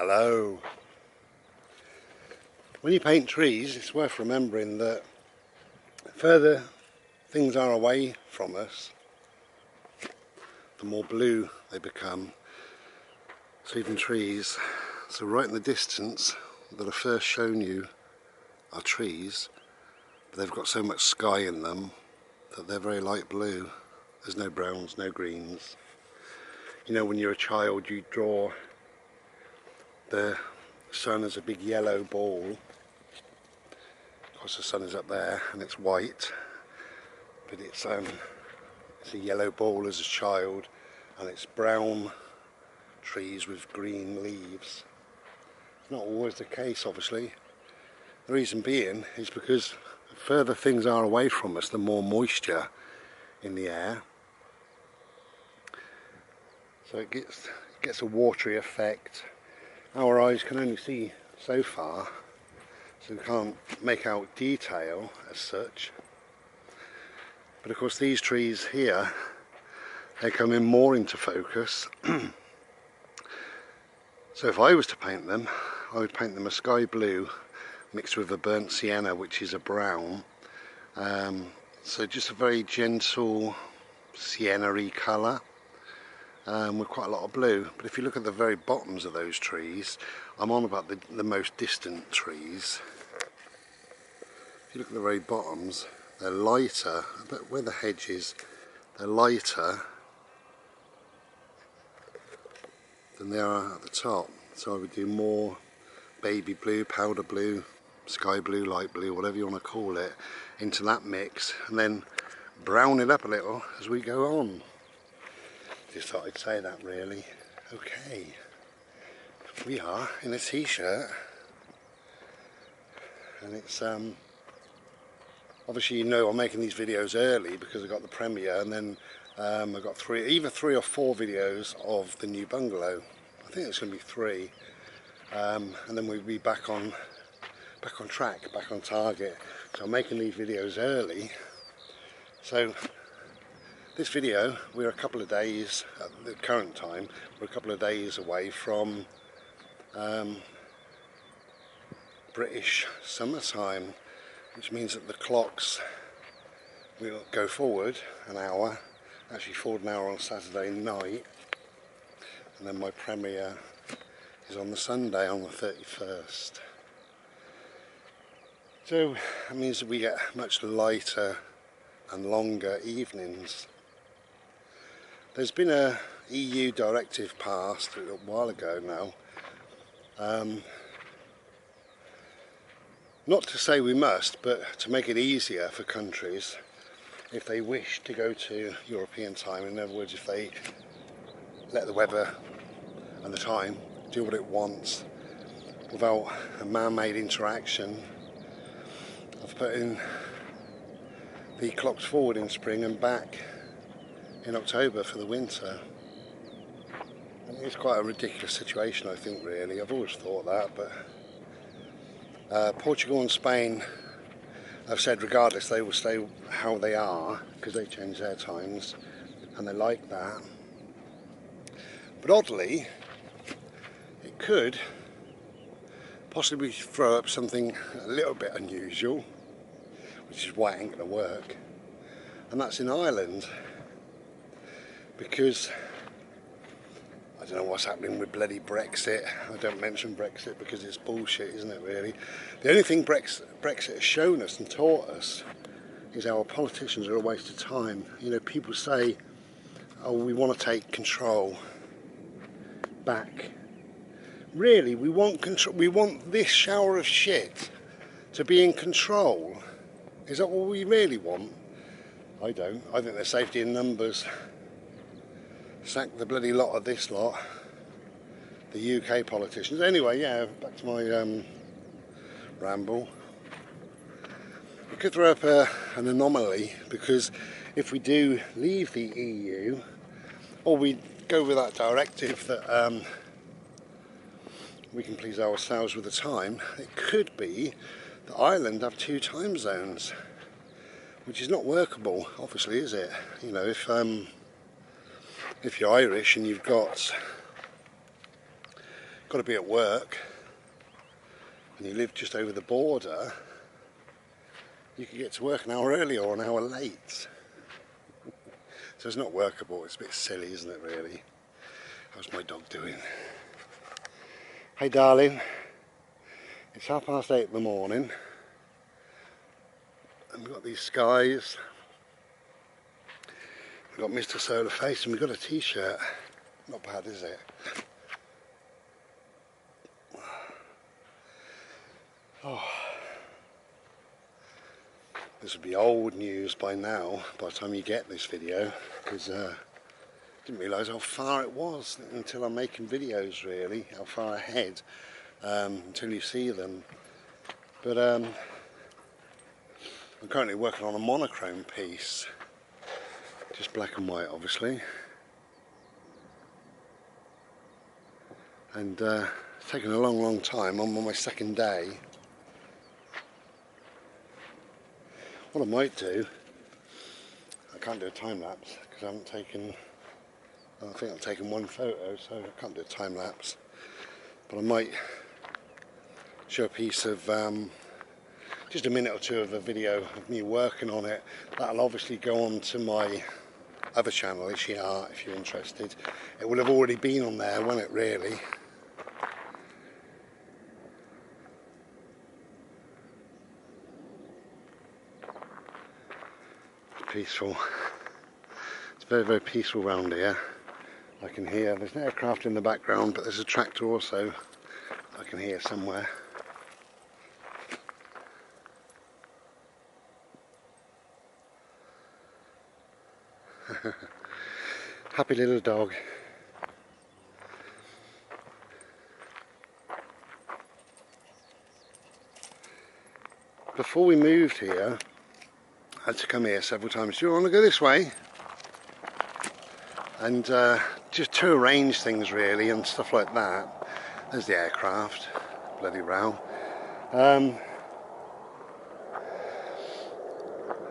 Hello. When you paint trees, it's worth remembering that the further things are away from us, the more blue they become. So even trees, so right in the distance that I've first shown you are trees, but they've got so much sky in them that they're very light blue. There's no browns, no greens. You know, when you're a child, you draw the sun as a big yellow ball. Of course the sun is up there and it's white, but it's a yellow ball as a child, and it's brown trees with green leaves. It's not always the case, obviously. The reason being is because the further things are away from us, the more moisture in the air. So it gets a watery effect. Our eyes can only see so far, so we can't make out detail as such. But of course these trees here, they come in more into focus. So if I was to paint them, I would paint them a sky blue mixed with a burnt sienna, which is a brown. So just a very gentle sienna-y colour. With quite a lot of blue. But if you look at the very bottoms of those trees, I'm on about the most distant trees. If you look at the very bottoms, they're lighter, but where the hedge is, they're lighter than they are at the top. So I would do more baby blue, powder blue, sky blue, light blue, whatever you want to call it, into that mix, and then brown it up a little as we go on. Just thought I'd say that, really. Okay, we are in a t-shirt, and it's obviously, you know, I'm making these videos early because I got the premiere, and then I got either three or four videos of the new bungalow. I think it's going to be 3, and then we'll be back on track, back on target. So I'm making these videos early. So this video, we're a couple of days, at the current time, we're a couple of days away from British summertime, which means that the clocks will go forward an hour, actually forward an hour on Saturday night, and then my premiere is on the Sunday, on the 31st. So that means that we get much lighter and longer evenings. There's been a EU directive passed a little while ago now, not to say we must, but to make it easier for countries if they wish to go to European time. In other words, if they let the weather and the time do what it wants without a man-made interaction of putting the clocks forward in spring and back in October for the winter. And it's quite a ridiculous situation, I think, really. I've always thought that, but Portugal and Spain have said regardless they will stay how they are because they change their times and they like that. But oddly, it could possibly throw up something a little bit unusual, which is why it ain't going to work, and that's in Ireland. Because I don't know what's happening with bloody Brexit. I don't mention Brexit because it's bullshit, isn't it, really? The only thing Brexit has shown us and taught us is our politicians are a waste of time. You know, people say, oh, we want to take control back. Really, we want control. We want this shower of shit to be in control. Is that what we really want? I don't. I think there's safety in numbers. Sack the bloody lot of this lot, the UK politicians. Anyway, yeah, back to my ramble. We could throw up an anomaly, because if we do leave the EU, or we go with that directive that we can please ourselves with the time, it could be that Ireland have 2 time zones, which is not workable, obviously, is it? You know, if you're Irish and you've got got to be at work and you live just over the border, you could get to work an hour early or an hour late. So it's not workable. It's a bit silly, isn't it, really? How's my dog doing? Hey darling, it's 8:30 in the morning and we've got these skies. We've got Mr. Solar Face and we've got a t-shirt. Not bad, is it? Oh. This would be old news by now, by the time you get this video, because I didn't realise how far it was until I'm making videos, really, how far ahead, until you see them. But I'm currently working on a monochrome piece, just black and white obviously, and it's taken a long time. I'm on my second day. What I might do, I can't do a time lapse because I haven't taken, I think I've taken one photo, so I can't do a time lapse, but I might show a piece of just a minute or two of a video of me working on it. That'll obviously go on to my other channel, Ishi Art, if you're interested. It will have already been on there, won't it, really? Peaceful. It's very peaceful round here. I can hear, there's an aircraft in the background, but there's a tractor also I can hear somewhere. Happy little dog. Before we moved here, I had to come here several times. Do you want to go this way? And just to arrange things really and stuff like that. There's the aircraft, bloody row.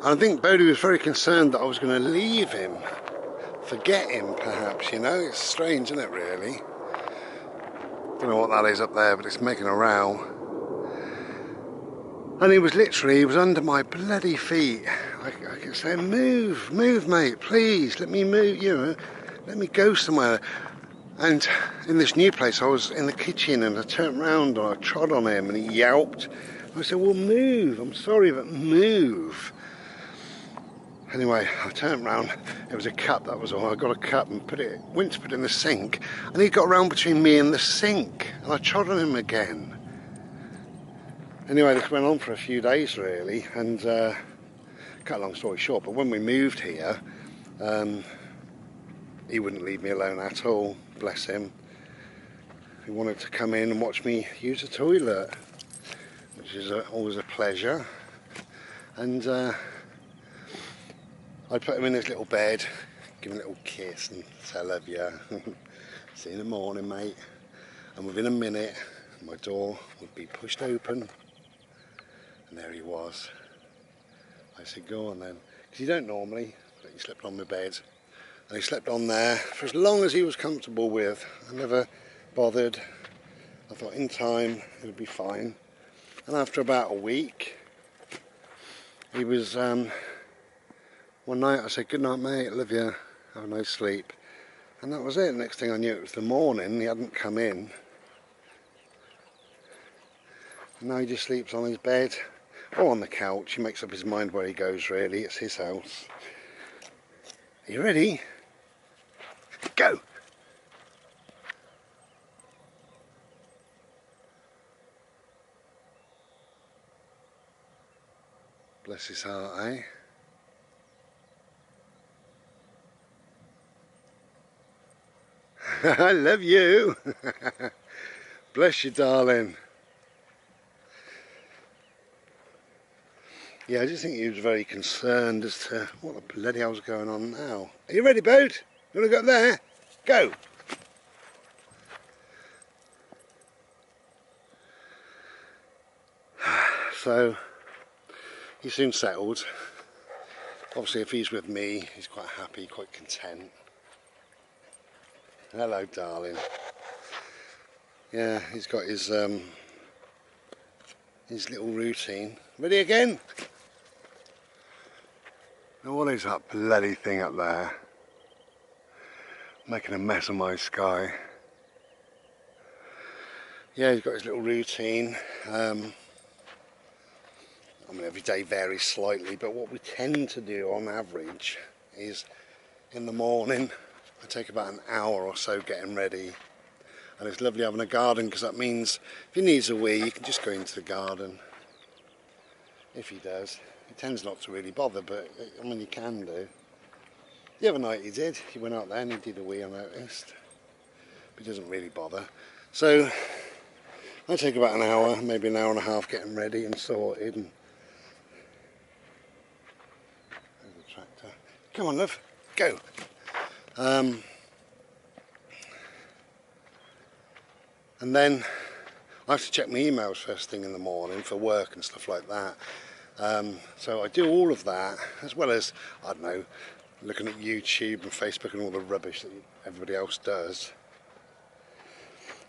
I think Bodie was very concerned that I was going to leave him, forget him perhaps, you know. It's strange, isn't it, really? Don't know what that is up there, but it's making a row. And he was under my bloody feet. I kept saying, move mate, please, let me move, you know, let me go somewhere. And in this new place, I was in the kitchen and I turned round and I trod on him and he yelped. I said, well, move, I'm sorry, but move. Anyway, I turned round, it was a cup, that was all. I got a cup and went to put it in the sink, and he got around between me and the sink, and I trod on him again. Anyway, this went on for a few days really, and cut a long story short, but when we moved here, he wouldn't leave me alone at all, bless him. He wanted to come in and watch me use the toilet, which is always a pleasure. And I'd put him in his little bed, give him a little kiss and say I love you. See you in the morning, mate. And within a minute, my door would be pushed open. And there he was. I said, go on then. Because you don't normally, but he slept on my bed. And he slept on there for as long as he was comfortable with. I never bothered. I thought in time it would be fine. And after about a week, he was, one night I said, good night mate, love you, have a nice sleep. And that was it. Next thing I knew, it was the morning, he hadn't come in. And now he just sleeps on his bed. Or on the couch. He makes up his mind where he goes really, it's his house. Are you ready? Go! Bless his heart, eh? I love you! Bless you, darling. Yeah, I just think he was very concerned as to what the bloody hell's going on now. Are you ready, boat? You want to go up there? Go! So, he soon settled. Obviously, if he's with me, he's quite happy, quite content. Hello, darling. Yeah, he's got his little routine. Ready again? Now what is that bloody thing up there? Making a mess of my sky. Yeah, he's got his little routine. I mean, every day varies slightly, but what we tend to do on average is in the morning, I take about an hour or so getting ready. And it's lovely having a garden, because that means if he needs a wee, you can just go into the garden. If he does. He tends not to really bother, but I mean, you can do. The other night he did. He went out there and he did a wee, I noticed. But he doesn't really bother. So I take about an hour, maybe an hour and a half getting ready and sorted. And there's the tractor. Come on, love, go. And then I have to check my emails first thing in the morning for work and stuff like that. So I do all of that, as well as, I don't know, looking at YouTube and Facebook and all the rubbish that everybody else does.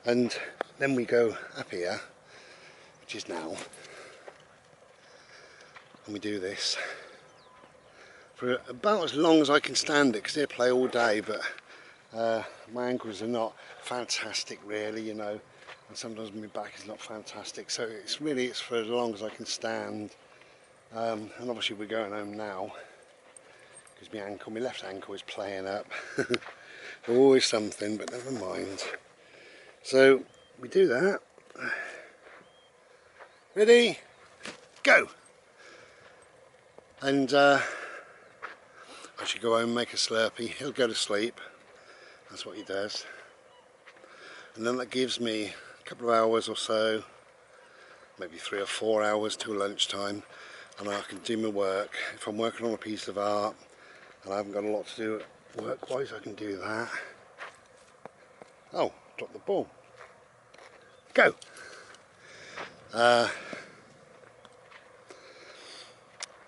And then we go up here, which is now, and we do this for about as long as I can stand it, because they play all day, but my ankles are not fantastic really, you know, and sometimes my back is not fantastic, so it's for as long as I can stand. And obviously we're going home now because my left ankle is playing up. Always something, but never mind. So we do that. Ready? Go! And I should go home and make a Slurpee. He'll go to sleep. That's what he does. And then that gives me a couple of hours or so, maybe 3 or 4 hours till lunchtime, and I can do my work. If I'm working on a piece of art and I haven't got a lot to do work-wise, I can do that. Oh, drop the ball. Go!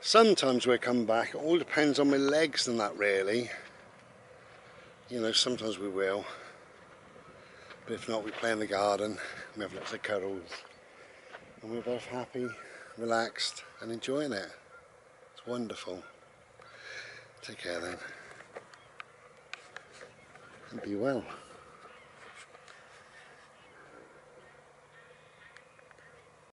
Sometimes we come back, it all depends on my legs and that really. You know, sometimes we will. But if not, we play in the garden, we have lots of cuddles. And we're both happy, relaxed and enjoying it. It's wonderful. Take care then. And be well.